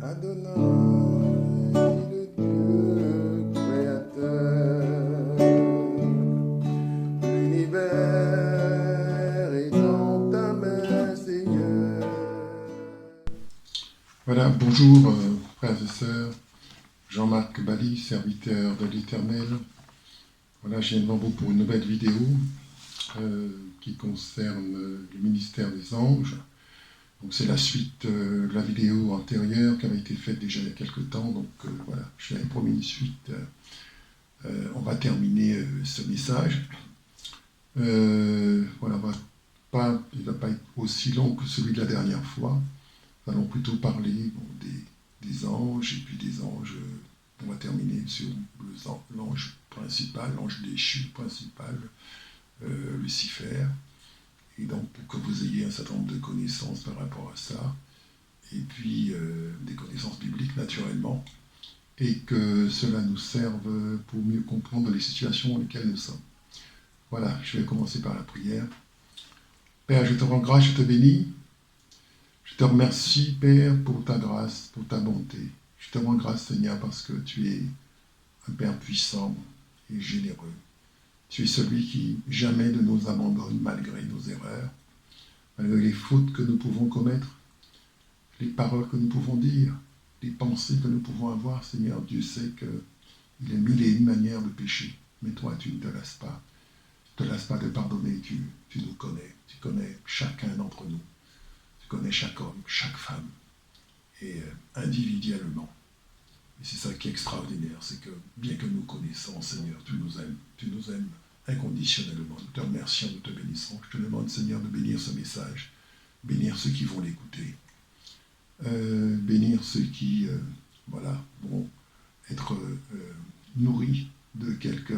Adonai, le Dieu créateur, l'univers est dans ta main, Seigneur. Voilà, bonjour frères et sœurs, Jean-Marc Bali, serviteur de l'Éternel. Voilà, je viens devant vous pour une nouvelle vidéo qui concerne le ministère des anges. Donc c'est la suite de la vidéo antérieure qui avait été faite déjà il y a quelques temps. Donc voilà, je l'avais promis une suite. On va terminer ce message. Voilà, il ne va pas être aussi long que celui de la dernière fois. Nous allons plutôt parler des anges, et puis des anges, on va terminer sur l'ange principal, l'ange déchu principal, Lucifer. Et donc, pour que vous ayez un certain nombre de connaissances par rapport à ça, et puis des connaissances bibliques naturellement, et que cela nous serve pour mieux comprendre les situations dans lesquelles nous sommes. Voilà, je vais commencer par la prière. Père, je te rends grâce, je te bénis. Je te remercie, Père, pour ta grâce, pour ta bonté. Je te rends grâce, Seigneur, parce que tu es un Père puissant et généreux. Tu es celui qui jamais ne nous abandonne malgré nos erreurs, malgré les fautes que nous pouvons commettre, les paroles que nous pouvons dire, les pensées que nous pouvons avoir. Seigneur, Dieu sait qu'il y a mille et une manières de pécher, mais toi, tu ne te lasses pas. Tu ne te lasses pas de pardonner, tu nous connais. Tu connais chacun d'entre nous. Tu connais chaque homme, chaque femme, et individuellement. Et c'est ça qui est extraordinaire, c'est que bien que nous connaissons, Seigneur, tu nous aimes inconditionnellement. Nous te remercions, nous te bénissons. Je te demande, Seigneur, de bénir ce message, bénir ceux qui vont l'écouter, bénir ceux qui vont être nourris de quelques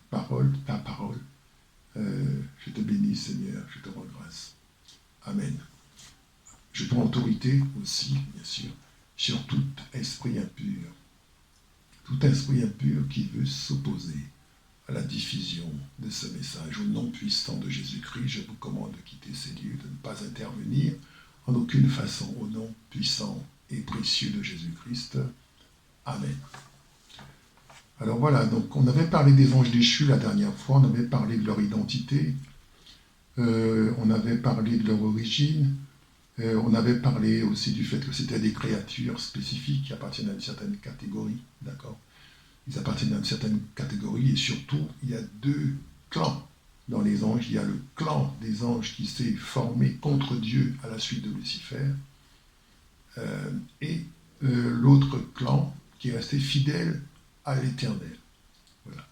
paroles, ta parole. Je te bénis, Seigneur, je te rends grâce. Amen. Je prends autorité aussi, bien sûr, sur tout esprit impur. Tout esprit impur qui veut s'opposer à la diffusion de ce message. Au nom puissant de Jésus-Christ, je vous commande de quitter ces lieux, de ne pas intervenir en aucune façon. Au nom puissant et précieux de Jésus-Christ. Amen. Alors voilà, donc on avait parlé des anges déchus la dernière fois, on avait parlé de leur identité, on avait parlé de leur origine, on avait parlé aussi du fait que c'était des créatures spécifiques qui appartiennent à une certaine catégorie, d'accord ? Ils appartiennent à une certaine catégorie et surtout, il y a deux clans dans les anges. Il y a le clan des anges qui s'est formé contre Dieu à la suite de Lucifer et l'autre clan qui est resté fidèle à l'Éternel. Voilà.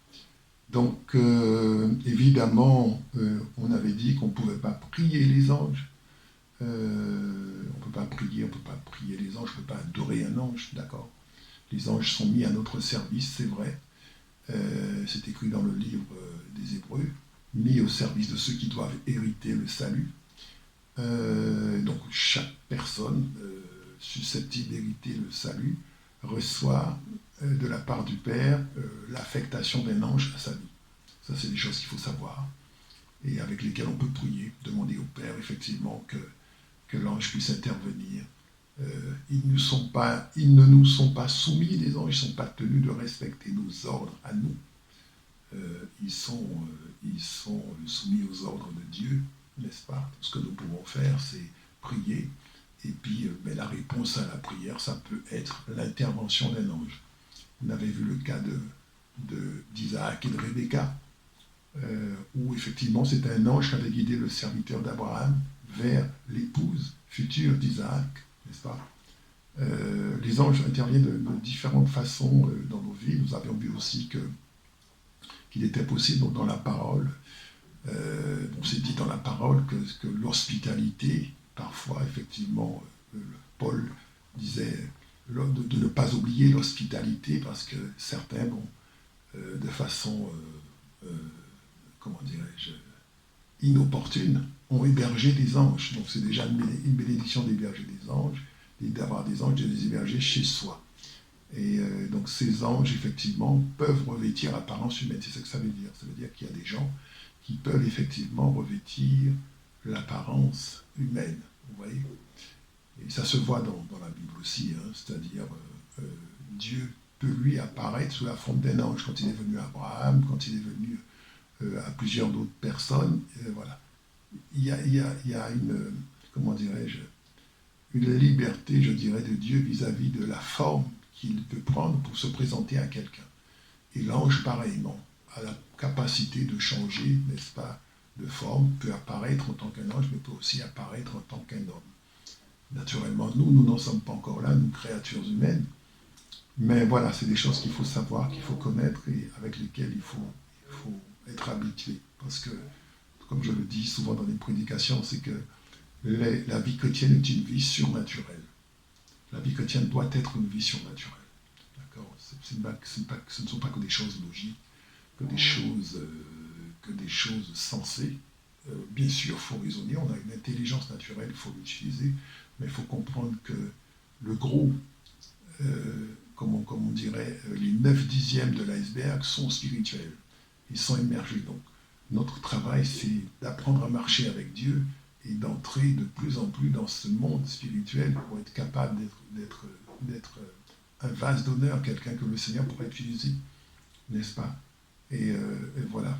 Donc, évidemment, on avait dit qu'on ne pouvait pas prier les anges. On ne peut pas prier les anges, on ne peut pas adorer un ange, d'accord. Les anges sont mis à notre service, c'est vrai. C'est écrit dans le livre des Hébreux, mis au service de ceux qui doivent hériter le salut. Donc chaque personne susceptible d'hériter le salut reçoit de la part du Père l'affectation d'un ange à sa vie. Ça, c'est des choses qu'il faut savoir et avec lesquelles on peut prier, demander au Père effectivement que l'ange puisse intervenir. Ils ne nous sont pas soumis, les anges, ils ne sont pas tenus de respecter nos ordres à nous. Ils sont soumis aux ordres de Dieu, n'est-ce pas? Ce que nous pouvons faire, c'est prier, et puis la réponse à la prière, ça peut être l'intervention d'un ange. Vous avez vu le cas d'Isaac et de Rebecca, où effectivement c'est un ange qui avait guidé le serviteur d'Abraham vers l'épouse future d'Isaac, n'est-ce pas? Les anges interviennent de différentes façons dans nos vies. Nous avions vu aussi qu'il était possible donc, dans la parole, on s'est dit dans la parole que l'hospitalité, parfois effectivement, Paul disait de ne pas oublier l'hospitalité parce que certains, de façon, comment dirais-je, inopportune, ont hébergé des anges. Donc c'est déjà une bénédiction d'héberger des anges, et d'avoir des anges, de les héberger chez soi. Et donc ces anges, effectivement, peuvent revêtir apparence humaine. C'est ce que ça veut dire. Ça veut dire qu'il y a des gens qui peuvent effectivement revêtir l'apparence humaine, vous voyez. Et ça se voit dans la Bible aussi, hein, c'est-à-dire Dieu peut lui apparaître sous la forme d'un ange quand il est venu à Abraham, quand il est venu à plusieurs d'autres personnes, voilà. Il y a une, comment dirais-je, une liberté, je dirais, de Dieu vis-à-vis de la forme qu'il peut prendre pour se présenter à quelqu'un. Et l'ange, pareillement, a la capacité de changer, n'est-ce pas, de forme, peut apparaître en tant qu'un ange, mais peut aussi apparaître en tant qu'un homme. Naturellement, nous n'en sommes pas encore là, nous, créatures humaines, mais voilà, c'est des choses qu'il faut savoir, qu'il faut connaître et avec lesquelles il faut être habitué. Parce que, comme je le dis souvent dans les prédications, c'est que la vie chrétienne est une vie surnaturelle. La vie chrétienne doit être une vie surnaturelle. D'accord ? Ce ne sont pas que des choses logiques, que des choses sensées. Bien sûr, il faut raisonner, on a une intelligence naturelle, il faut l'utiliser, mais il faut comprendre que le gros, comme on dirait, les 9/10 de l'iceberg sont spirituels. Ils sont immergés. Donc, notre travail, c'est d'apprendre à marcher avec Dieu et d'entrer de plus en plus dans ce monde spirituel pour être capable d'être un vase d'honneur, quelqu'un que le Seigneur pourrait utiliser, n'est-ce pas ? Et voilà.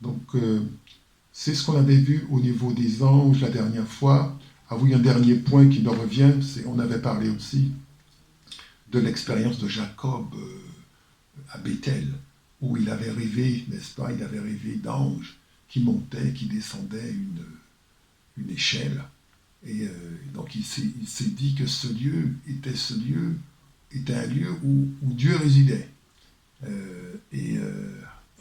Donc, c'est ce qu'on avait vu au niveau des anges la dernière fois. Ah oui, un dernier point qui nous revient, c'est on avait parlé aussi de l'expérience de Jacob à Bethel, où il avait rêvé, n'est-ce pas, il avait rêvé d'anges qui montaient, qui descendaient une échelle. Et donc il s'est dit que ce lieu était un lieu où Dieu résidait.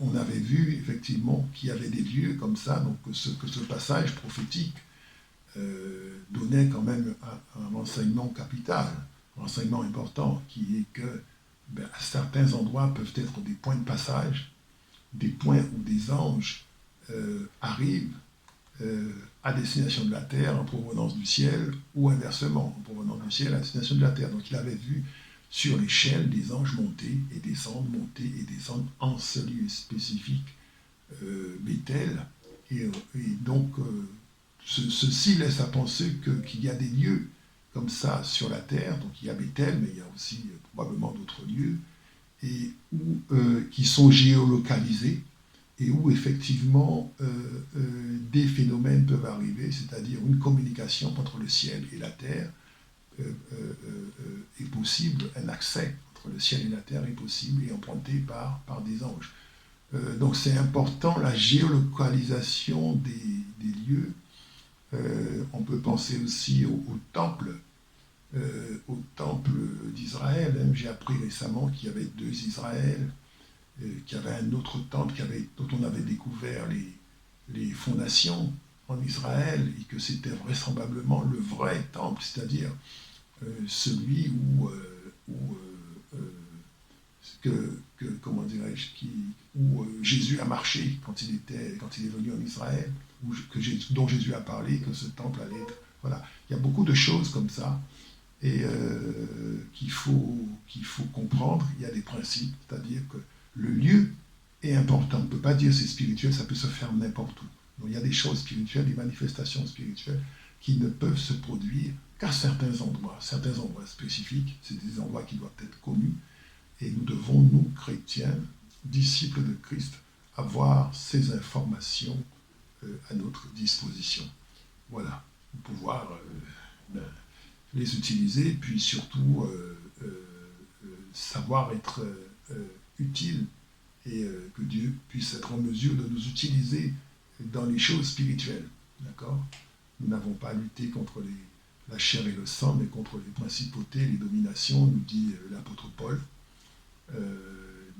On avait vu effectivement qu'il y avait des lieux comme ça, donc que ce passage prophétique donnait quand même un enseignement capital, un enseignement important, qui est que certains endroits peuvent être des points de passage, des points où des anges arrivent à destination de la terre en provenance du ciel, ou inversement, en provenance du ciel à destination de la terre. Donc il avait vu sur l'échelle des anges monter et descendre en ce lieu spécifique, Bethel. Et donc, ceci laisse à penser qu'il y a des lieux comme ça sur la terre. Donc il y a Bethel, mais il y a aussi probablement d'autres lieux, et qui sont géolocalisés, et où effectivement des phénomènes peuvent arriver, c'est-à-dire une communication entre le ciel et la terre est possible, un accès entre le ciel et la terre est possible et emprunté par des anges. Donc c'est important, la géolocalisation des lieux. On peut penser aussi au temple d'Israël. J'ai appris récemment qu'il y avait 2 Israël, qu'il y avait un autre temple dont on avait découvert les fondations en Israël, et que c'était vraisemblablement le vrai temple, c'est-à-dire celui où Jésus a marché quand il est venu en Israël, dont Jésus a parlé, que ce temple allait être... Voilà. Il y a beaucoup de choses comme ça, et qu'il faut comprendre. Il y a des principes, c'est-à-dire que le lieu est important. On ne peut pas dire c'est spirituel, ça peut se faire n'importe où. Donc il y a des choses spirituelles, des manifestations spirituelles qui ne peuvent se produire qu'à certains endroits spécifiques. C'est des endroits qui doivent être connus. Et nous devons, nous, chrétiens, disciples de Christ, avoir ces informations à notre disposition. Voilà, pour pouvoir les utiliser, puis surtout savoir être utile, et que Dieu puisse être en mesure de nous utiliser dans les choses spirituelles. D'accord ? Nous n'avons pas à lutter contre la chair et le sang, mais contre les principautés, les dominations, nous dit l'apôtre Paul.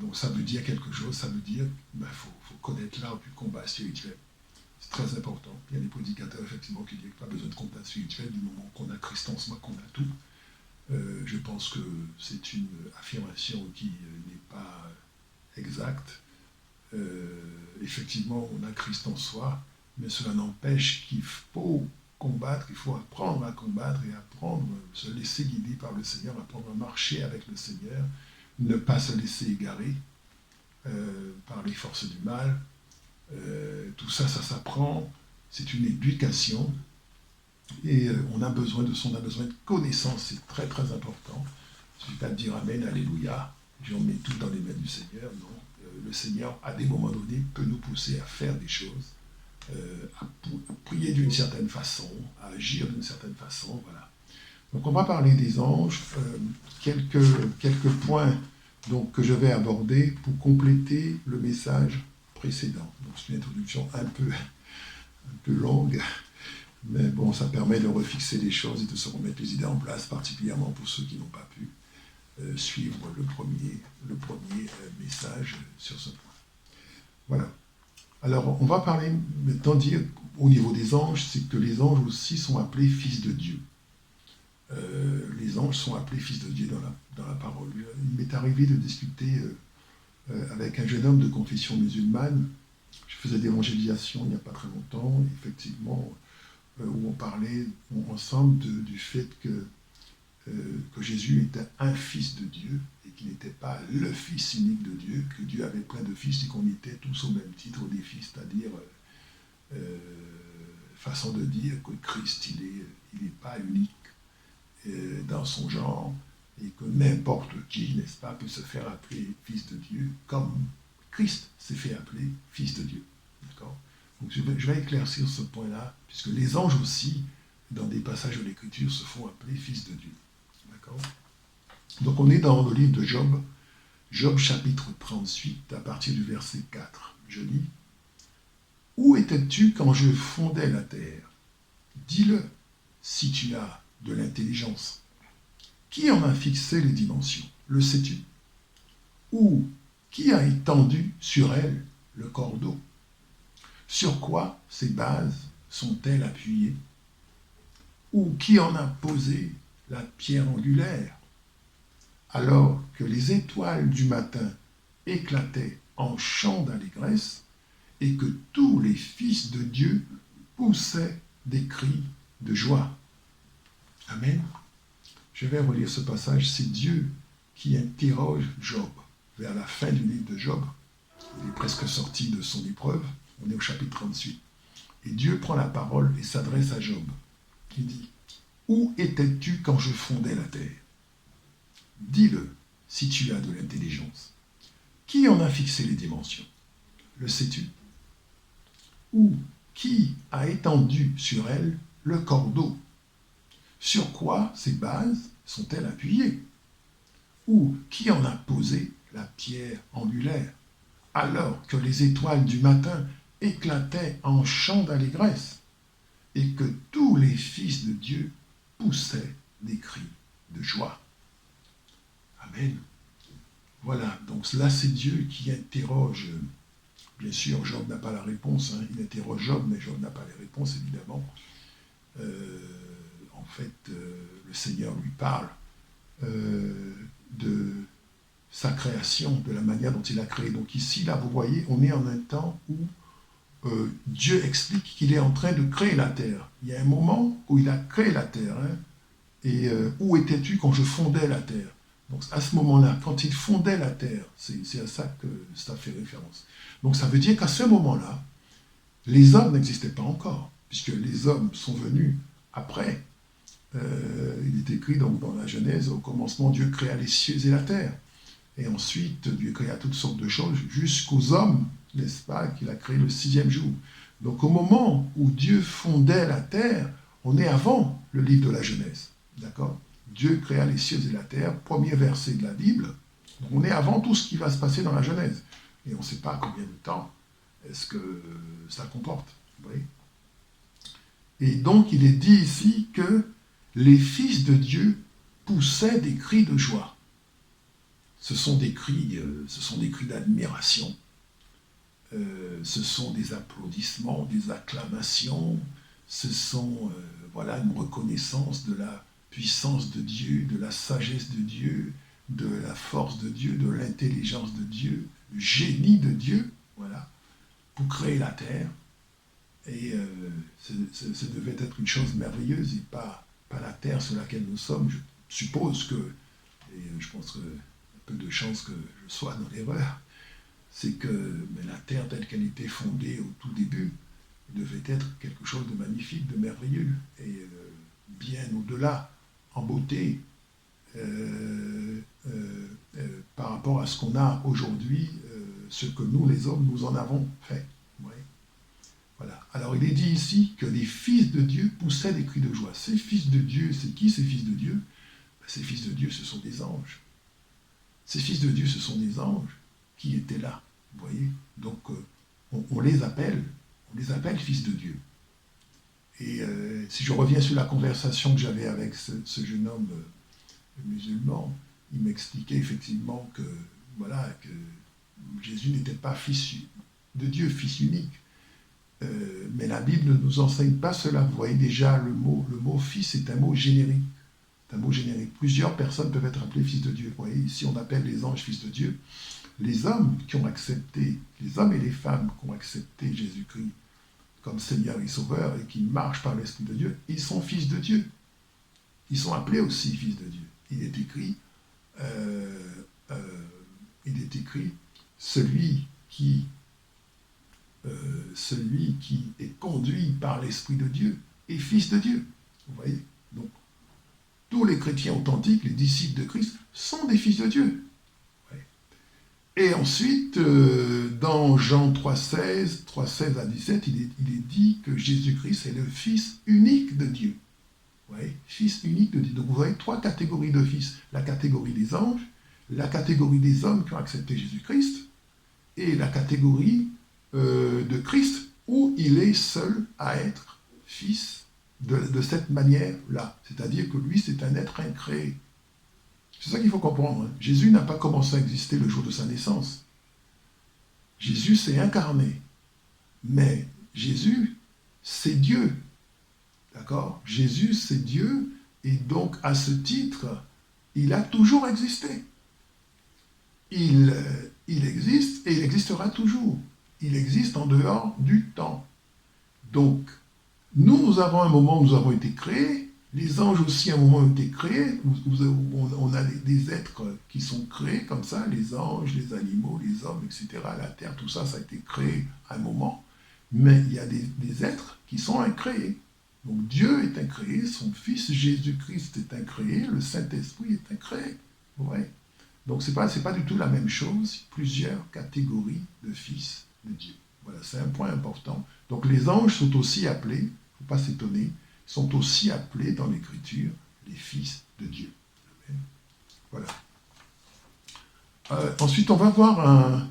Donc ça veut dire quelque chose, ça veut dire qu'il faut connaître l'art du combat spirituel. C'est très important. Il y a des prédicateurs effectivement qui disent qu'il n'y a pas besoin de combat spirituel du moment qu'on a Christ en soi, qu'on a tout. Je pense que c'est une affirmation qui n'est pas exacte. Effectivement, on a Christ en soi, mais cela n'empêche qu'il faut combattre, il faut apprendre à combattre et apprendre, se laisser guider par le Seigneur, apprendre à marcher avec le Seigneur, ne pas se laisser égarer par les forces du mal. Tout ça, ça s'apprend, c'est une éducation. Et on a besoin de connaissance, c'est très très important. Il ne suffit pas de dire Amen, Alléluia, j'en mets tout dans les mains du Seigneur. Non, le Seigneur, à des moments donnés, peut nous pousser à faire des choses, à prier d'une certaine façon, à agir d'une certaine façon, voilà. Donc on va parler des anges, quelques points donc, que je vais aborder pour compléter le message précédent. Donc c'est une introduction un peu longue, mais bon, ça permet de refixer les choses et de se remettre les idées en place, particulièrement pour ceux qui n'ont pas pu suivre le premier message sur ce point. Voilà. Alors, on va parler maintenant, dire au niveau des anges, c'est que les anges aussi sont appelés fils de Dieu. Les anges sont appelés fils de Dieu dans la parole. Il m'est arrivé de discuter avec un jeune homme de confession musulmane. Je faisais des évangélisations il n'y a pas très longtemps, effectivement, où on parlait ensemble du fait que Jésus était un fils de Dieu et qu'il n'était pas le fils unique de Dieu, que Dieu avait plein de fils et qu'on était tous au même titre des fils, c'est-à-dire façon de dire que Christ, il n'est pas unique dans son genre et que n'importe qui, n'est-ce pas, peut se faire appeler fils de Dieu comme Christ s'est fait appeler fils de Dieu. D'accord ? Donc je vais éclaircir ce point-là, puisque les anges aussi, dans des passages de l'Écriture, se font appeler fils de Dieu. D'accord ? Donc on est dans le livre de Job, Job chapitre 38, à partir du verset 4. Je lis : « Où étais-tu quand je fondais la terre ? Dis-le, si tu as de l'intelligence. Qui en a fixé les dimensions ? Le sais-tu ? Ou qui a étendu sur elle le cordeau ? Sur quoi ces bases sont-elles appuyées ? Ou qui en a posé la pierre angulaire ? Alors que les étoiles du matin éclataient en chants d'allégresse et que tous les fils de Dieu poussaient des cris de joie. » Amen. Je vais relire ce passage. C'est Dieu qui interroge Job vers la fin du livre de Job. Il est presque sorti de son épreuve. On est au chapitre 38. Et Dieu prend la parole et s'adresse à Job. Il dit : « Où étais-tu quand je fondais la terre ? Dis-le, si tu as de l'intelligence. Qui en a fixé les dimensions ? Le sais-tu ? Ou qui a étendu sur elle le cordeau ? Sur quoi ces bases sont-elles appuyées ? Ou qui en a posé la pierre angulaire, alors que les étoiles du matin éclataient en chants d'allégresse et que tous les fils de Dieu poussaient des cris de joie. » Amen. Voilà, donc là c'est Dieu qui interroge. Bien sûr, Job n'a pas la réponse, hein. Il interroge Job, mais Job n'a pas les réponses, évidemment. En fait, le Seigneur lui parle de sa création, de la manière dont il a créé. Donc ici, là, vous voyez, on est en un temps où Dieu explique qu'il est en train de créer la terre. Il y a un moment où il a créé la terre. Hein, et où étais-tu quand je fondais la terre ? Donc à ce moment-là, quand il fondait la terre, c'est à ça que ça fait référence. Donc ça veut dire qu'à ce moment-là, les hommes n'existaient pas encore, puisque les hommes sont venus après. Il est écrit donc dans la Genèse, au commencement, Dieu créa les cieux et la terre. Et ensuite, Dieu créa toutes sortes de choses, jusqu'aux hommes, n'est-ce pas, qu'il a créé le 6e jour. Donc au moment où Dieu fondait la terre, on est avant le livre de la Genèse. D'accord ? Dieu créa les cieux et la terre, premier verset de la Bible. Donc on est avant tout ce qui va se passer dans la Genèse. Et on ne sait pas combien de temps est-ce que ça comporte. Vous voyez ? Et donc il est dit ici que les fils de Dieu poussaient des cris de joie. Ce sont des cris d'admiration. Ce sont des applaudissements, des acclamations. Ce sont une reconnaissance de la puissance de Dieu, de la sagesse de Dieu, de la force de Dieu, de l'intelligence de Dieu, du génie de Dieu, voilà, pour créer la terre. Et ça devait être une chose merveilleuse et pas la terre sur laquelle nous sommes. Je suppose que, et je pense qu'il y a peu de chances que je sois dans l'erreur, c'est que la terre telle qu'elle était fondée au tout début devait être quelque chose de magnifique, de merveilleux, et bien au-delà, en beauté, par rapport à ce qu'on a aujourd'hui, ce que nous, les hommes, nous en avons fait. Ouais. Voilà. Alors il est dit ici que les fils de Dieu poussaient des cris de joie. Ces fils de Dieu, c'est qui ces fils de Dieu? Ces fils de Dieu, ce sont des anges. Ces fils de Dieu, ce sont des anges qui étaient là. Vous voyez? Donc on les appelle fils de Dieu. Et si je reviens sur la conversation que j'avais avec ce jeune homme musulman, il m'expliquait effectivement que, voilà, que Jésus n'était pas fils de Dieu, fils unique. Mais la Bible ne nous enseigne pas cela. Vous voyez déjà, le mot fils est un mot générique. C'est un mot générique. Plusieurs personnes peuvent être appelées fils de Dieu. Vous voyez, ici on appelle les anges fils de Dieu. Les hommes qui ont accepté, les hommes et les femmes qui ont accepté Jésus-Christ comme Seigneur et Sauveur et qui marchent par l'Esprit de Dieu, ils sont fils de Dieu. Ils sont appelés aussi fils de Dieu. Il est écrit, celui qui est conduit par l'Esprit de Dieu est fils de Dieu. Vous voyez? Donc, tous les chrétiens authentiques, les disciples de Christ, sont des fils de Dieu. Ouais. Et ensuite, dans Jean 3,16 à 17, il est dit que Jésus-Christ est le Fils unique de Dieu. Ouais, fils unique de Dieu. Donc vous voyez 3 catégories de fils. La catégorie des anges, la catégorie des hommes qui ont accepté Jésus-Christ, et la catégorie de Christ, où il est seul à être fils de cette manière-là. C'est-à-dire que lui, c'est un être incréé. C'est ça qu'il faut comprendre. Hein. Jésus n'a pas commencé à exister le jour de sa naissance. Jésus s'est incarné. Mais Jésus, c'est Dieu. D'accord? Jésus, c'est Dieu, et donc, à ce titre, il a toujours existé. Il existe, et il existera toujours. Il existe en dehors du temps. Donc, nous avons un moment où nous avons été créés, les anges aussi, à un moment, ont été créés, on a des êtres qui sont créés comme ça, les anges, les animaux, les hommes, etc., la terre, tout ça, ça a été créé à un moment, mais il y a des êtres qui sont incréés. Donc Dieu est incréé, son Fils Jésus-Christ est incréé, le Saint-Esprit est incréé. Ouais. Donc c'est pas du tout la même chose, plusieurs catégories de fils de Dieu. Voilà, c'est un point important. Donc les anges sont aussi appelés, il ne faut pas s'étonner, sont aussi appelés dans l'Écriture les fils de Dieu. Voilà. Ensuite, on va voir un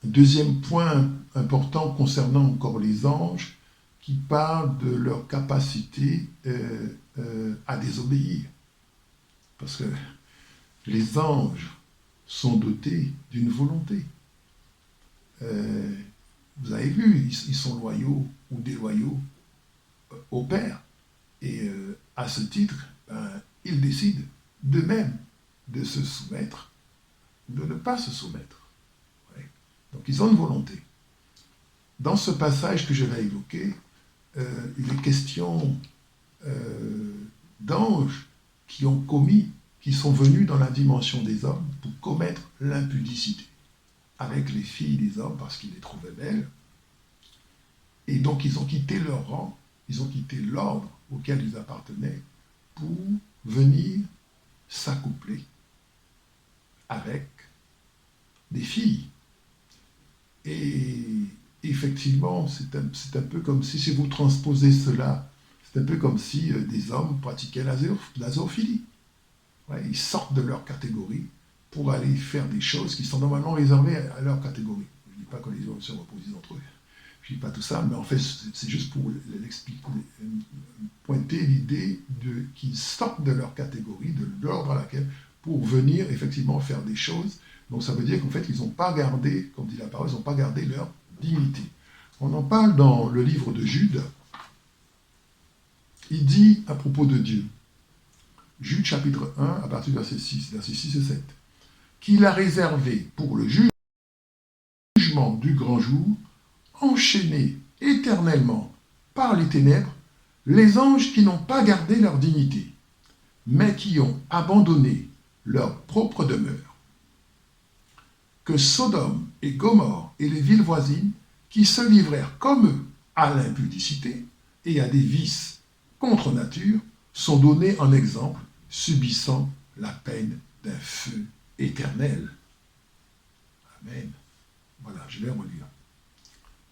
deuxième point important concernant encore les anges, qui parle de leur capacité à désobéir. Parce que les anges sont dotés d'une volonté. Vous avez vu, ils sont loyaux ou déloyaux au Père. Et à ce titre, ils décident d'eux-mêmes de se soumettre ou de ne pas se soumettre. Ouais. Donc ils ont une volonté. Dans ce passage que je vais évoquer, il est question d'anges qui sont venus dans la dimension des hommes pour commettre l'impudicité avec les filles des hommes parce qu'ils les trouvaient belles. Et donc ils ont quitté leur rang, ils ont quitté l'ordre auquel ils appartenaient pour venir s'accoupler avec des filles. Et effectivement, c'est un peu comme si vous transposez cela, c'est un peu comme si des hommes pratiquaient la zoophilie. Ouais, ils sortent de leur catégorie pour aller faire des choses qui sont normalement réservées à leur catégorie. Je ne dis pas que les hommes se reproduisent entre eux. Je ne dis pas tout ça, mais en fait, c'est juste pour pointer l'idée qu'ils sortent de leur catégorie, de l'ordre à laquelle, pour venir effectivement faire des choses. Donc ça veut dire qu'en fait, ils n'ont pas gardé, comme dit la parole, ils n'ont pas gardé leur dignité. On en parle dans le livre de Jude. Il dit à propos de Dieu, Jude chapitre 1, à partir du verset 6 et 7, qu'il a réservé pour le jugement du grand jour, enchaînés éternellement par les ténèbres, les anges qui n'ont pas gardé leur dignité, mais qui ont abandonné leur propre demeure. Que Sodome et Gomorrhe et les villes voisines, qui se livrèrent comme eux à l'impudicité et à des vices contre nature sont donnés en exemple, subissant la peine d'un feu éternel. Amen. Voilà, je vais relire.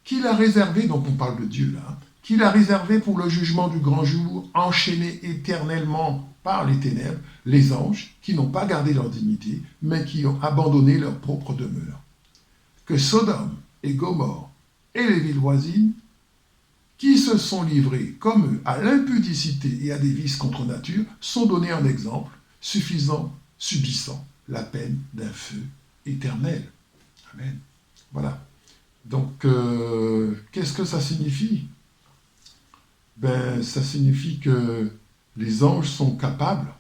Qu'il a réservé, donc on parle de Dieu là, qu'il a réservé pour le jugement du grand jour, enchaînés éternellement par les ténèbres, les anges qui n'ont pas gardé leur dignité, mais qui ont abandonné leur propre demeure. Que Sodome et Gomorrhe et les villes voisines, qui se sont livrés comme eux à l'impudicité et à des vices contre nature, sont donnés en exemple, subissant la peine d'un feu éternel. Amen. Voilà. Donc, qu'est-ce que ça signifie? Ça signifie que les anges sont capables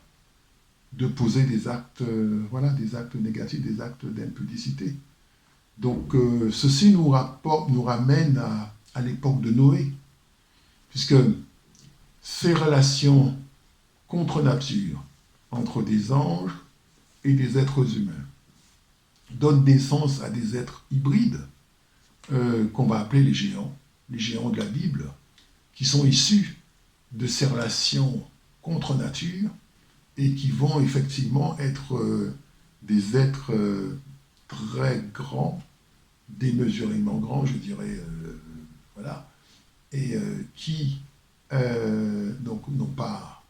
de poser des actes, des actes négatifs, des actes d'impudicité. Donc, ceci nous ramène à l'époque de Noé, puisque ces relations contre nature entre des anges et des êtres humains donnent naissance à des êtres hybrides qu'on va appeler les géants de la Bible, qui sont issus de ces relations contre nature et qui vont effectivement être des êtres très grands, démesurément grands, je dirais, et qui donc n'ont pas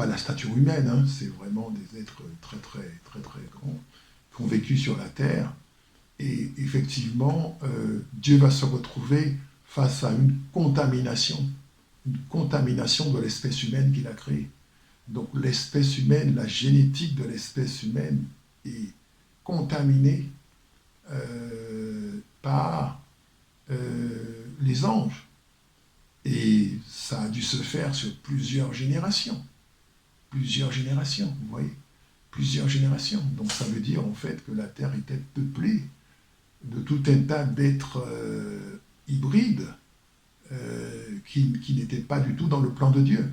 la stature humaine, hein, c'est vraiment des êtres très très très très grands qui ont vécu sur la terre, et effectivement Dieu va se retrouver face à une contamination de l'espèce humaine qu'il a créée. Donc l'espèce humaine, la génétique de l'espèce humaine est contaminée par les anges. Et ça a dû se faire sur plusieurs générations. Vous voyez, plusieurs générations. Donc ça veut dire en fait que la Terre était peuplée de tout un tas d'êtres hybrides qui n'étaient pas du tout dans le plan de Dieu.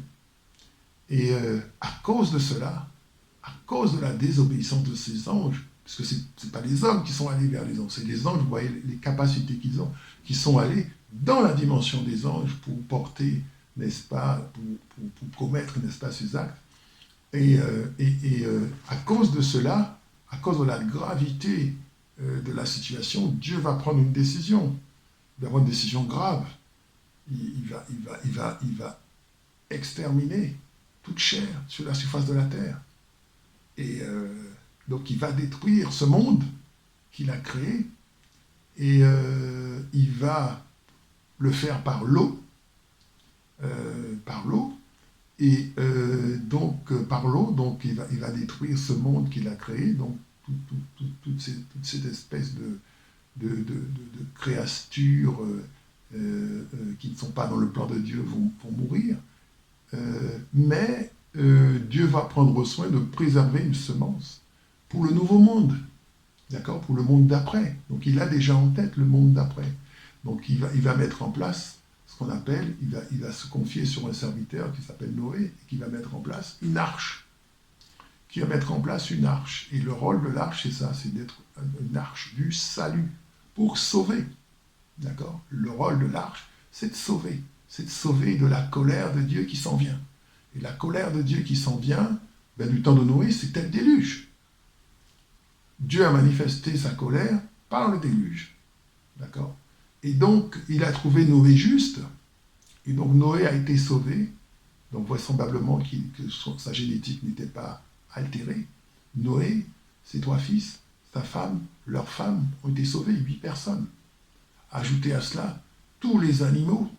Et à cause de cela, à cause de la désobéissance de ces anges, parce que ce n'est pas les hommes qui sont allés vers les anges, c'est les anges, vous voyez les capacités qu'ils ont, qui sont allés dans la dimension des anges pour porter, n'est-ce pas, pour commettre, n'est-ce pas, ces actes. Et à cause de cela, à cause de la gravité de la situation, Dieu va prendre une décision. Il va prendre une décision grave. Il va exterminer toute chair sur la surface de la terre. Et donc il va détruire ce monde qu'il a créé, et il va le faire par l'eau, et donc par l'eau, donc il va détruire ce monde qu'il a créé, donc toute cette espèce de créatures qui ne sont pas dans le plan de Dieu vont mourir, mais Dieu va prendre soin de préserver une semence pour le nouveau monde, d'accord, pour le monde d'après. Donc il a déjà en tête le monde d'après. Donc il va mettre en place ce qu'on appelle, il va se confier sur un serviteur qui s'appelle Noé, et qui va mettre en place une arche. Et le rôle de l'arche, c'est ça, c'est d'être une arche du salut, pour sauver. D'accord? Le rôle de l'arche, c'est de sauver de la colère de Dieu qui s'en vient. Et la colère de Dieu qui s'en vient, du temps de Noé, c'était le déluge. Dieu a manifesté sa colère par le déluge. D'accord? Et donc, il a trouvé Noé juste, et donc Noé a été sauvé, donc vraisemblablement que sa génétique n'était pas altérée. Noé, ses 3 fils, sa femme, leurs femmes ont été sauvés, 8 personnes. Ajoutez à cela tous les animaux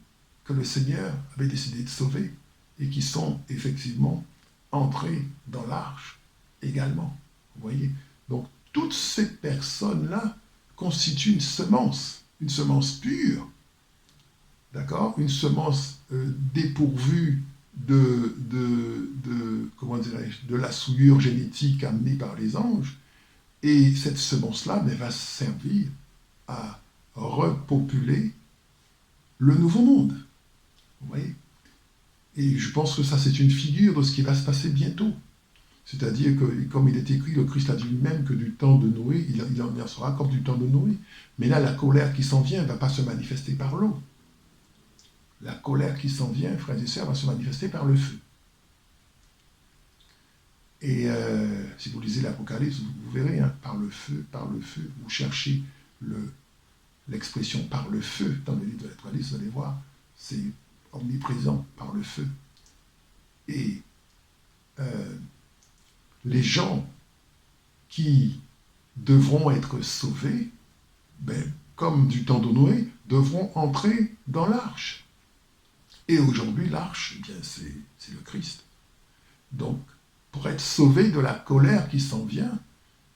que le Seigneur avait décidé de sauver, et qui sont effectivement entrés dans l'arche également. Vous voyez? Donc, toutes ces personnes-là constituent une semence pure, d'accord? Une semence dépourvue comment dirais-je, de la souillure génétique amenée par les anges, et cette semence-là va servir à repopuler le nouveau monde. Vous voyez? Et je pense que ça, c'est une figure de ce qui va se passer bientôt. C'est-à-dire que, comme il est écrit, le Christ a dit lui-même que du temps de Noé, il en sera comme du temps de Noé. Mais là, la colère qui s'en vient ne va pas se manifester par l'eau. la colère qui s'en vient, frères et sœurs, va se manifester par le feu. Et si vous lisez l'Apocalypse, vous verrez, hein, par le feu, vous cherchez l'expression par le feu dans le livre de l'Apocalypse, vous allez voir, c'est omniprésent, par le feu. Et les gens qui devront être sauvés, ben, comme du temps de Noé, devront entrer dans l'arche. Et aujourd'hui, l'arche, eh bien, c'est le Christ. Donc, pour être sauvé de la colère qui s'en vient,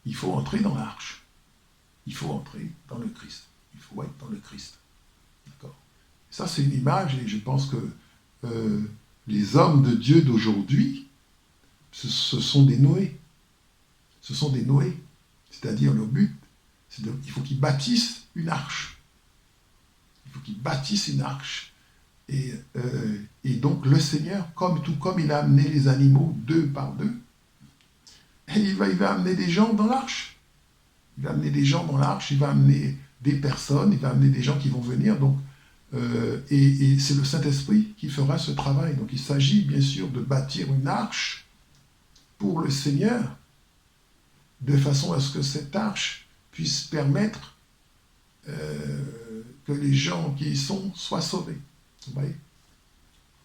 il faut entrer dans l'arche. Il faut entrer dans le Christ. Il faut être dans le Christ. D'accord ? Ça, c'est une image, et je pense que les hommes de Dieu d'aujourd'hui, ce sont des Noé. Ce sont des Noé. C'est-à-dire, le but, il faut qu'ils bâtissent une arche. Il faut qu'ils bâtissent une arche. Et donc, le Seigneur, tout comme il a amené les animaux deux par deux, et il va amener des gens dans l'arche. Il va amener des gens dans l'arche, il va amener des personnes, il va amener des gens qui vont venir. Donc, et c'est le Saint-Esprit qui fera ce travail. Donc, il s'agit bien sûr de bâtir une arche pour le Seigneur, de façon à ce que cette arche puisse permettre que les gens qui y sont soient sauvés. Vous voyez ?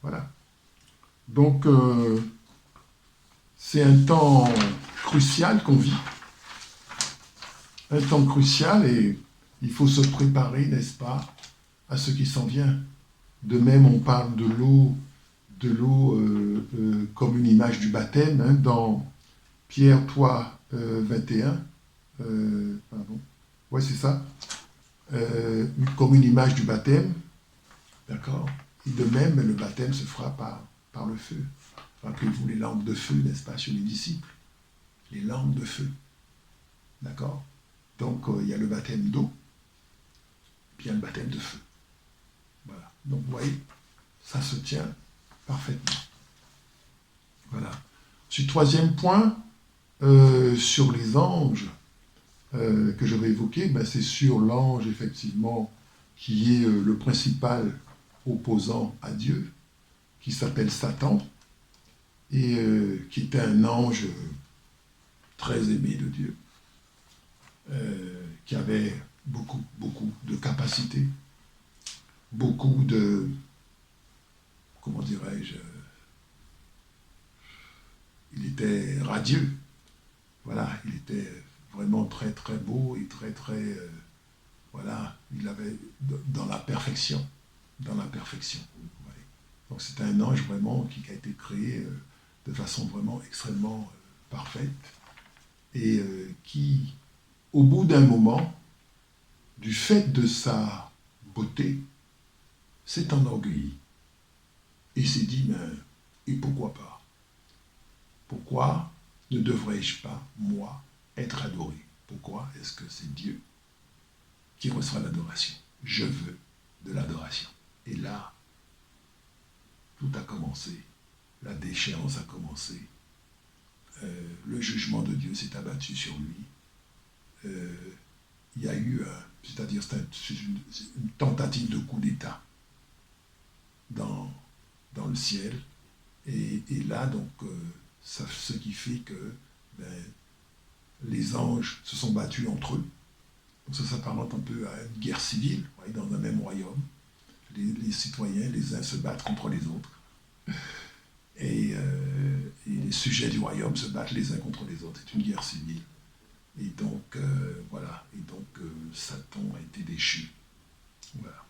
Voilà. Donc, c'est un temps crucial qu'on vit. Un temps crucial, et il faut se préparer, n'est-ce pas, à ce qui s'en vient. De même, on parle de l'eau comme une image du baptême, hein, dans Pierre 3, 21. Pardon. Ouais, c'est ça. Comme une image du baptême. D'accord ? Et de même, le baptême se fera par le feu. Rappelez-vous les lampes de feu, n'est-ce pas, sur les disciples. Les lampes de feu. D'accord ? Donc, il y a le baptême d'eau, puis il y a le baptême de feu. Voilà. Donc, vous voyez, ça se tient parfaitement. Voilà. Ensuite, troisième point, sur les anges que je vais évoquer, ben, c'est sur l'ange, effectivement, qui est le principal opposant à Dieu, qui s'appelle Satan, et qui était un ange très aimé de Dieu, qui avait beaucoup de capacités, beaucoup de, comment dirais-je, il était radieux, voilà, il était vraiment très très beau et très très, voilà, il avait dans la perfection, ouais. Donc c'est un ange vraiment qui a été créé de façon vraiment extrêmement parfaite, et qui, au bout d'un moment, du fait de sa beauté, s'est enorgueilli et s'est dit, mais, et pourquoi pas ? Pourquoi ne devrais-je pas, moi, être adoré ? Pourquoi est-ce que c'est Dieu qui reçoit l'adoration ? Je veux de l'adoration. Et là, tout a commencé, la déchéance a commencé, le jugement de Dieu s'est abattu sur lui. Il y a eu, c'est-à-dire c'est une tentative de coup d'État dans le ciel. Et là, donc, ce qui fait que les anges se sont battus entre eux. Donc ça s'apparente un peu à une guerre civile, dans un même royaume. Les citoyens, les uns se battent contre les autres. Et les sujets du royaume se battent les uns contre les autres. C'est une guerre civile. Et donc, voilà. Et donc, Satan a été déchu. Voilà.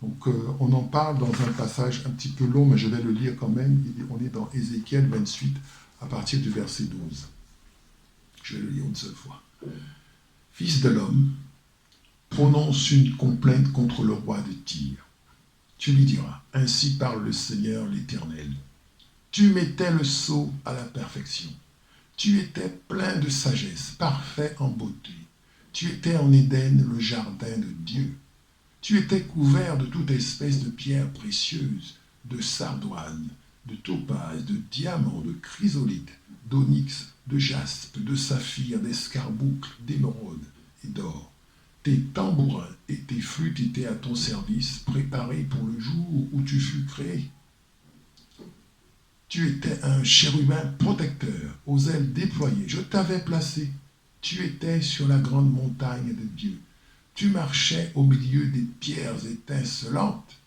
Donc, on en parle dans un passage un petit peu long, mais je vais le lire quand même. On est dans Ézéchiel 28, à partir du verset 12. Je vais le lire une seule fois. Fils de l'homme, prononce une complainte contre le roi de Tyr. Tu lui diras, ainsi parle le Seigneur l'Éternel. Tu mettais le sceau à la perfection. Tu étais plein de sagesse, parfait en beauté. Tu étais en Éden, le jardin de Dieu. Tu étais couvert de toute espèce de pierres précieuses, de sardoine, de topaze, de diamants, de chrysolite, d'onyx, de jaspe, de saphir, d'escarboucle, d'émeraude et d'or. Tes tambourins et tes flûtes étaient à ton service, préparés pour le jour où tu fus créé. Tu étais un chérubin protecteur, aux ailes déployées. Je t'avais placé. Tu étais sur la grande montagne de Dieu. Tu marchais au milieu des pierres étincelantes.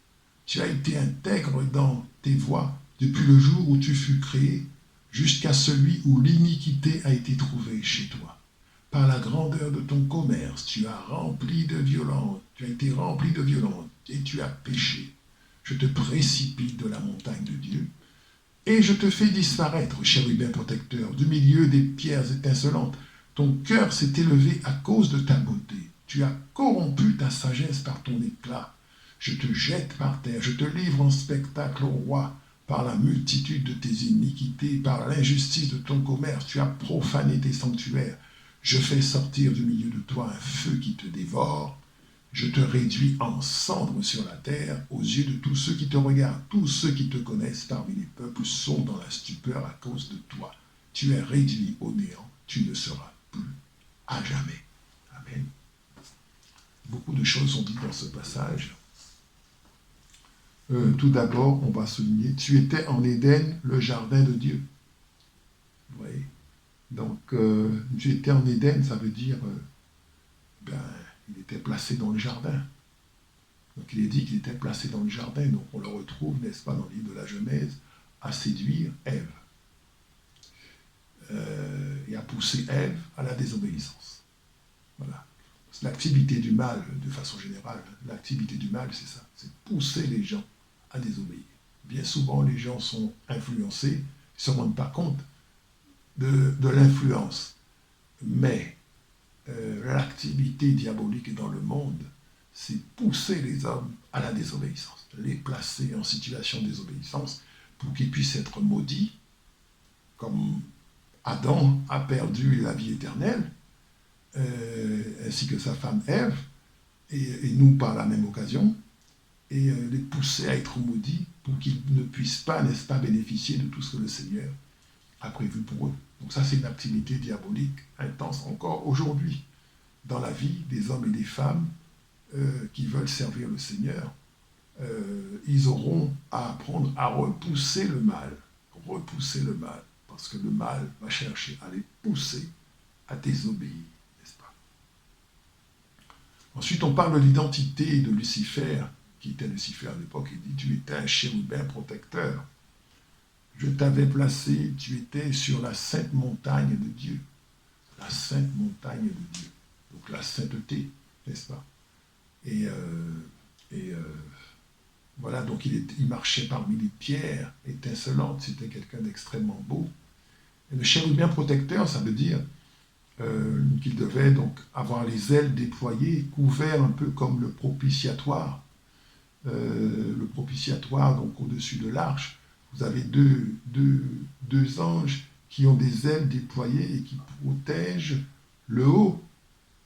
Tu as été intègre dans tes voies depuis le jour où tu fus créé, jusqu'à celui où l'iniquité a été trouvée chez toi. Par la grandeur de ton commerce, tu as rempli de violence, tu as été rempli de violence et tu as péché. Je te précipite de la montagne de Dieu et je te fais disparaître, chérubin protecteur, du milieu des pierres étincelantes. Ton cœur s'est élevé à cause de ta beauté. Tu as corrompu ta sagesse par ton éclat. Je te jette par terre, je te livre en spectacle au roi. Par la multitude de tes iniquités, par l'injustice de ton commerce, tu as profané tes sanctuaires. Je fais sortir du milieu de toi un feu qui te dévore. Je te réduis en cendres sur la terre aux yeux de tous ceux qui te regardent. Tous ceux qui te connaissent parmi les peuples sont dans la stupeur à cause de toi. Tu es réduit au néant, tu ne seras plus à jamais. Amen. Beaucoup de choses sont dites dans ce passage. Tout d'abord, on va souligner, tu étais en Éden, le jardin de Dieu. Vous voyez? Donc, tu étais en Éden, ça veut dire, il était placé dans le jardin. Donc, il est dit qu'il était placé dans le jardin. Donc, on le retrouve, n'est-ce pas, dans le livre de la Genèse, à séduire Ève. Et à pousser Ève à la désobéissance. Voilà. L'activité du mal, de façon générale, l'activité du mal, c'est ça. C'est pousser les gens à désobéir. Bien souvent, les gens sont influencés, ils ne se rendent pas compte de l'influence. Mais l'activité diabolique dans le monde, c'est pousser les hommes à la désobéissance, les placer en situation de désobéissance pour qu'ils puissent être maudits, comme Adam a perdu la vie éternelle, ainsi que sa femme Ève, et nous par la même occasion, et les pousser à être maudits pour qu'ils ne puissent pas, n'est-ce pas, bénéficier de tout ce que le Seigneur a prévu pour eux. Donc ça, c'est une activité diabolique intense encore aujourd'hui dans la vie des hommes et des femmes qui veulent servir le Seigneur. Ils auront à apprendre à repousser le mal, parce que le mal va chercher à les pousser à désobéir, n'est-ce pas? Ensuite, on parle de l'identité de Lucifer, qui était Lucifer à l'époque. Il dit, tu étais un chérubin protecteur. Je t'avais placé, tu étais sur la sainte montagne de Dieu. La sainte montagne de Dieu. Donc la sainteté, n'est-ce pas? Et voilà, donc il marchait parmi les pierres étincelantes. C'était quelqu'un d'extrêmement beau. Et le chérubin protecteur, ça veut dire qu'il devait donc avoir les ailes déployées, couvert un peu comme le propitiatoire. Le propitiatoire, donc au-dessus de l'arche, vous avez deux anges qui ont des ailes déployées et qui protègent le haut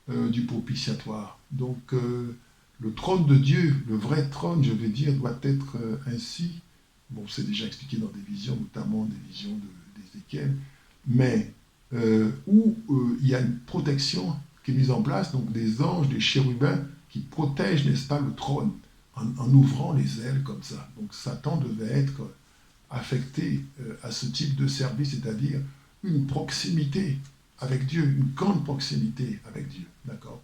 du propitiatoire. Donc le trône de Dieu, le vrai trône, je veux dire, doit être ainsi. Bon, c'est déjà expliqué dans des visions, notamment des visions d'Ézéchiel, mais où il y a une protection qui est mise en place, donc des anges, des chérubins qui protègent, n'est-ce pas, le trône, en ouvrant les ailes comme ça. Donc Satan devait être affecté à ce type de service, c'est-à-dire une proximité avec Dieu, une grande proximité avec Dieu, d'accord?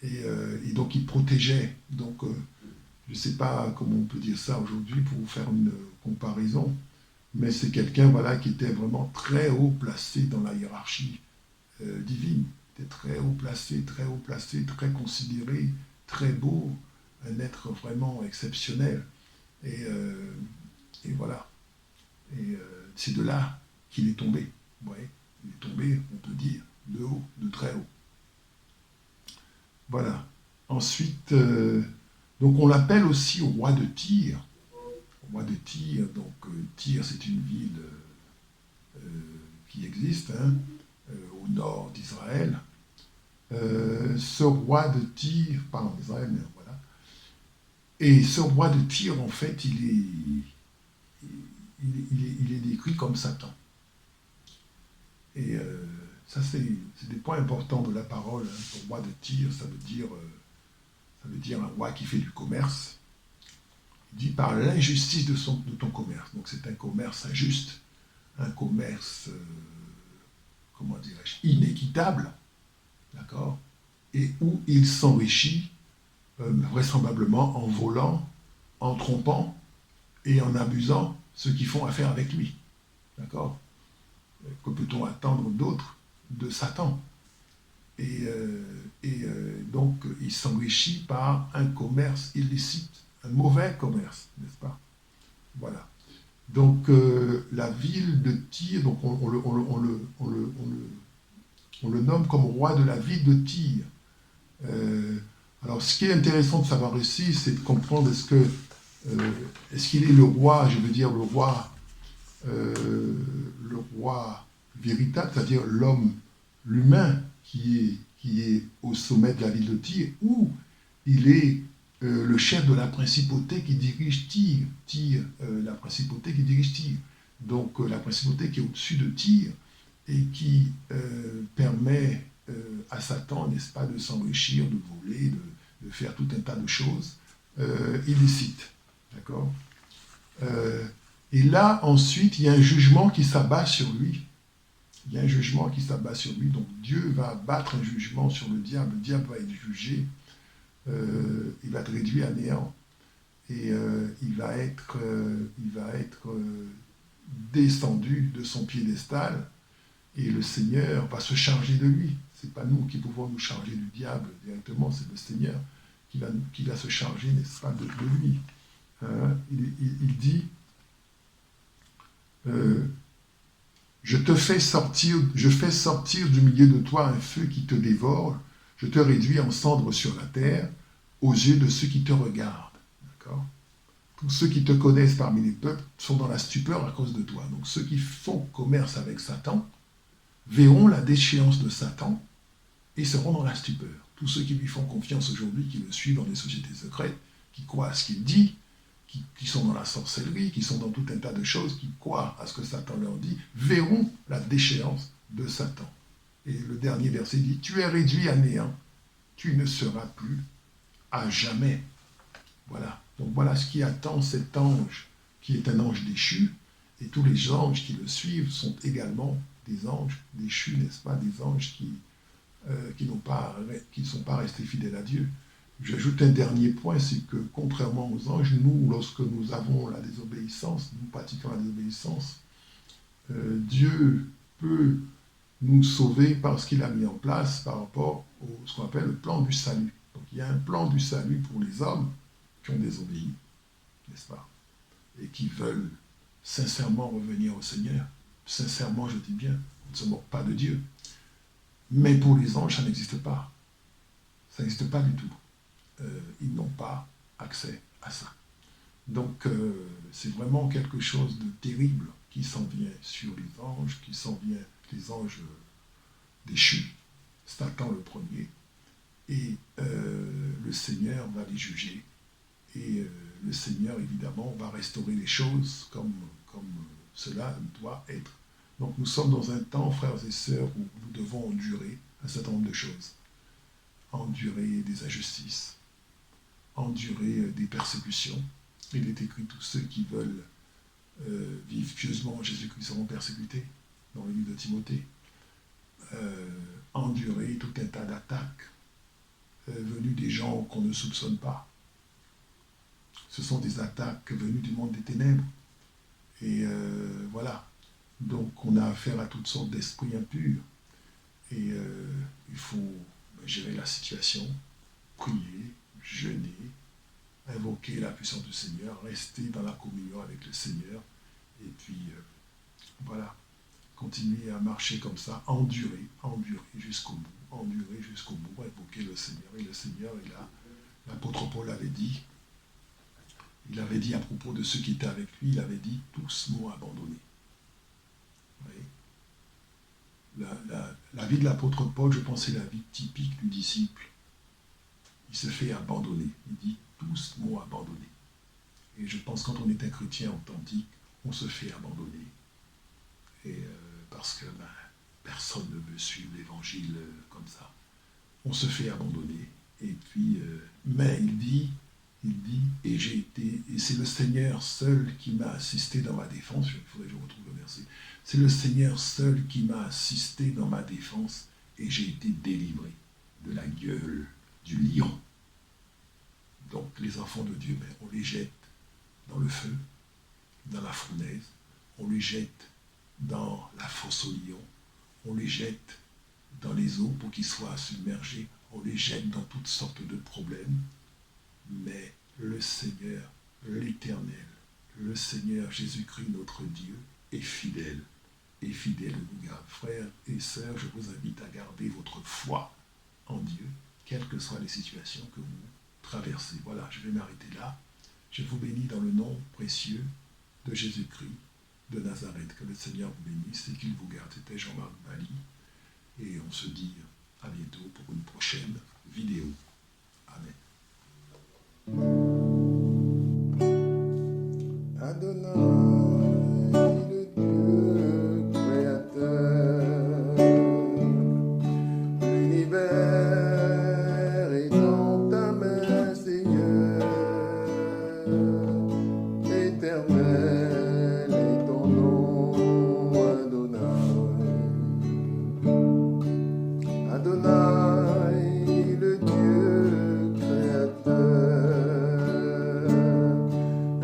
Et donc il protégeait. Donc je ne sais pas comment on peut dire ça aujourd'hui pour vous faire une comparaison, mais c'est quelqu'un, voilà, qui était vraiment très haut placé dans la hiérarchie divine. Il était très haut placé, très considéré, très beau, un être vraiment exceptionnel. Et voilà. Et c'est de là qu'il est tombé. Ouais, il est tombé, on peut dire, de haut, de très haut. Voilà. Ensuite, donc on l'appelle aussi roi de Tyr. Roi de Tyr, donc Tyr, c'est une ville qui existe au nord d'Israël. Ce roi de Tyr, pardon, d'Israël, voilà. Et ce roi de Tyr, en fait, il est décrit comme Satan. Et ça, c'est des points importants de la parole. Le roi de Tyr, ça veut dire ça veut dire un roi qui fait du commerce. Il dit par l'injustice de ton commerce. Donc c'est un commerce injuste, un commerce, comment dirais-je, inéquitable, d'accord, et où il s'enrichit vraisemblablement en volant, en trompant et en abusant ceux qui font affaire avec lui. D'accord? Que peut-on attendre d'autre de Satan? Donc, il s'enrichit par un commerce illicite, un mauvais commerce, n'est-ce pas? Voilà. Donc, la ville de Tyr, donc on le nomme comme roi de la ville de Tyr. Alors, ce qui est intéressant de savoir ici, c'est de comprendre est-ce qu'il est le roi, je veux dire le roi véritable, c'est-à-dire l'humain qui est au sommet de la ville de Tyr, ou il est le chef de la principauté qui dirige Tyr, la principauté qui dirige Tyr. Donc la principauté qui est au-dessus de Tyr et qui permet à Satan, n'est-ce pas, de s'enrichir, de voler, de faire tout un tas de choses illicites. D'accord? Et là, ensuite, il y a un jugement qui s'abat sur lui. Il y a un jugement qui s'abat sur lui. Donc Dieu va abattre un jugement sur le diable. Le diable va être jugé. Il va être réduit à néant. Et il va être descendu de son piédestal. Et le Seigneur va se charger de lui. Ce n'est pas nous qui pouvons nous charger du diable directement, c'est le Seigneur qui va se charger, n'est-ce pas, de lui. Il dit je fais sortir du milieu de toi un feu qui te dévore, je te réduis en cendres sur la terre, aux yeux de ceux qui te regardent. D'accord? Tous ceux qui te connaissent parmi les peuples sont dans la stupeur à cause de toi. Donc ceux qui font commerce avec Satan verront la déchéance de Satan et seront dans la stupeur. Tous ceux qui lui font confiance aujourd'hui, qui le suivent dans des sociétés secrètes, qui croient à ce qu'il dit, qui sont dans la sorcellerie, qui sont dans tout un tas de choses, qui croient à ce que Satan leur dit, verront la déchéance de Satan. Et le dernier verset dit, tu es réduit à néant, tu ne seras plus à jamais. Voilà. Donc voilà ce qui attend cet ange, qui est un ange déchu, et tous les anges qui le suivent sont également des anges déchus, n'est-ce pas, des anges qui ne sont pas restés fidèles à Dieu. J'ajoute un dernier point, c'est que contrairement aux anges, nous, lorsque nous avons la désobéissance, nous pratiquons la désobéissance, Dieu peut nous sauver par ce qu'il a mis en place par rapport à ce qu'on appelle le plan du salut. Donc il y a un plan du salut pour les hommes qui ont désobéi, n'est-ce pas, et qui veulent sincèrement revenir au Seigneur. Sincèrement, je dis bien, on ne se moque pas de Dieu. Mais pour les anges, ça n'existe pas. Ça n'existe pas du tout. Ils n'ont pas accès à ça. Donc, c'est vraiment quelque chose de terrible qui s'en vient sur les anges, les anges déchus, Satan le premier, et le Seigneur va les juger. Et le Seigneur, évidemment, va restaurer les choses comme cela doit être. Donc nous sommes dans un temps, frères et sœurs, où nous devons endurer un certain nombre de choses. Endurer des injustices, endurer des persécutions. Il est écrit, tous ceux qui veulent vivre pieusement en Jésus-Christ seront persécutés, dans le livre de Timothée. Endurer tout un tas d'attaques venues des gens qu'on ne soupçonne pas. Ce sont des attaques venues du monde des ténèbres. Et voilà. Donc on a affaire à toutes sortes d'esprits impurs. Et il faut gérer la situation, prier, jeûner, invoquer la puissance du Seigneur, rester dans la communion avec le Seigneur. Et puis voilà, continuer à marcher comme ça, endurer jusqu'au bout, invoquer le Seigneur. Et le Seigneur est là. L'apôtre Paul avait dit, à propos de ceux qui étaient avec lui, il avait dit, tous m'ont abandonné. La vie de l'apôtre Paul, je pense, c'est la vie typique du disciple. Il se fait abandonner. Il dit, tous m'ont abandonné. Et je pense que quand on est un chrétien authentique, on se fait abandonner. Et parce que personne ne veut suivre l'évangile comme ça. On se fait abandonner. Et puis, mais il dit, et j'ai été, et c'est le Seigneur seul qui m'a assisté dans ma défense. Il faudrait que je retrouve le verset. C'est le Seigneur seul qui m'a assisté dans ma défense, et j'ai été délivré de la gueule du lion. Donc les enfants de Dieu, on les jette dans le feu, dans la fournaise, on les jette dans la fosse au lion, on les jette dans les eaux pour qu'ils soient submergés, on les jette dans toutes sortes de problèmes, mais le Seigneur, l'Éternel, le Seigneur Jésus-Christ, notre Dieu, est fidèle, et fidèle nous garde. Frères et sœurs, je vous invite à garder votre foi en Dieu, quelles que soient les situations que vous traversez. Voilà, je vais m'arrêter là. Je vous bénis dans le nom précieux de Jésus-Christ de Nazareth. Que le Seigneur vous bénisse et qu'il vous garde. C'était Jean-Marc Bali. Et on se dit à bientôt pour une prochaine vidéo. Amen. Adonai, le Dieu créateur, l'univers est dans ta main, Seigneur, éternel est ton nom, Adonai. Adonai, le Dieu créateur,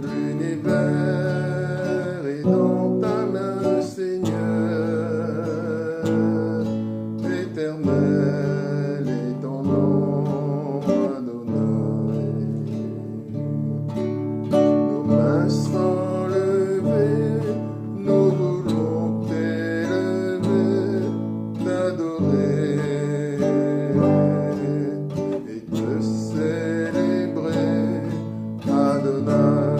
l'univers est dans ta main, Seigneur, éternel est ton nom, Adonai. Nos mains sont levées, nous voulons t'élever, t'adorer et te célébrer, Adonai.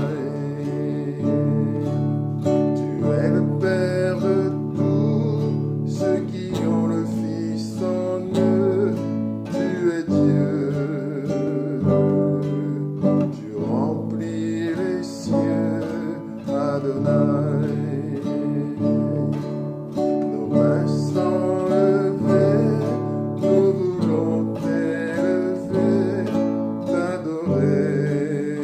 Tu es le Père de tous ceux qui ont le Fils en eux. Tu es Dieu. Tu remplis les cieux, Adonai. Nos mains sont levées, nous voulons t'élever, t'adorer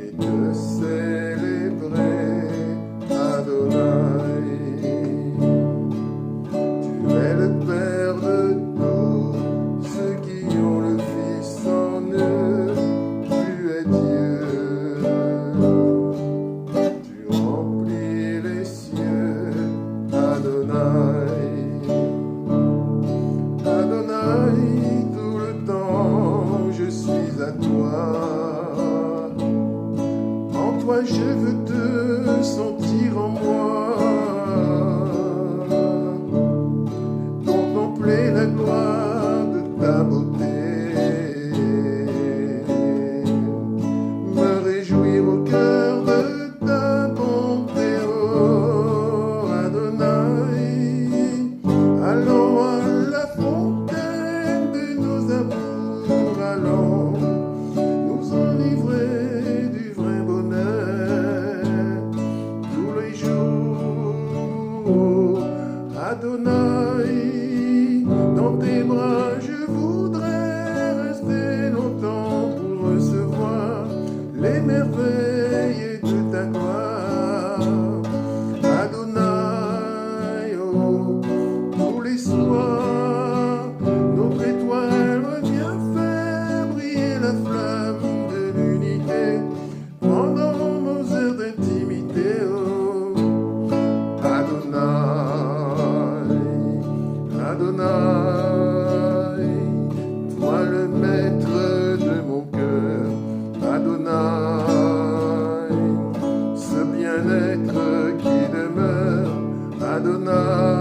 et te célébrer, Adonai. Tu es le Père de tous ceux qui ont le Fils en eux. Tu es Dieu. Tu remplis les cieux, Adonai. Adonai, tout le temps je suis à toi. En toi je veux te sentir en moi. Contempler la gloire de ta beauté. Me réjouir au cœur de ta bonté, oh Adonai. Allons à la fontaine de nos amours, allons nous enivrer du vrai bonheur tous les jours, Adonai. Dans tes bras je voudrais rester longtemps pour recevoir les merveilles de ta gloire, Adonai. Oh, tous les soirs, notre étoile revient faire briller la flamme de l'unité pendant nos heures d'intimité, oh Adonai. Adonai, toi le maître de mon cœur, Adonai, ce bien-être qui demeure, Adonai.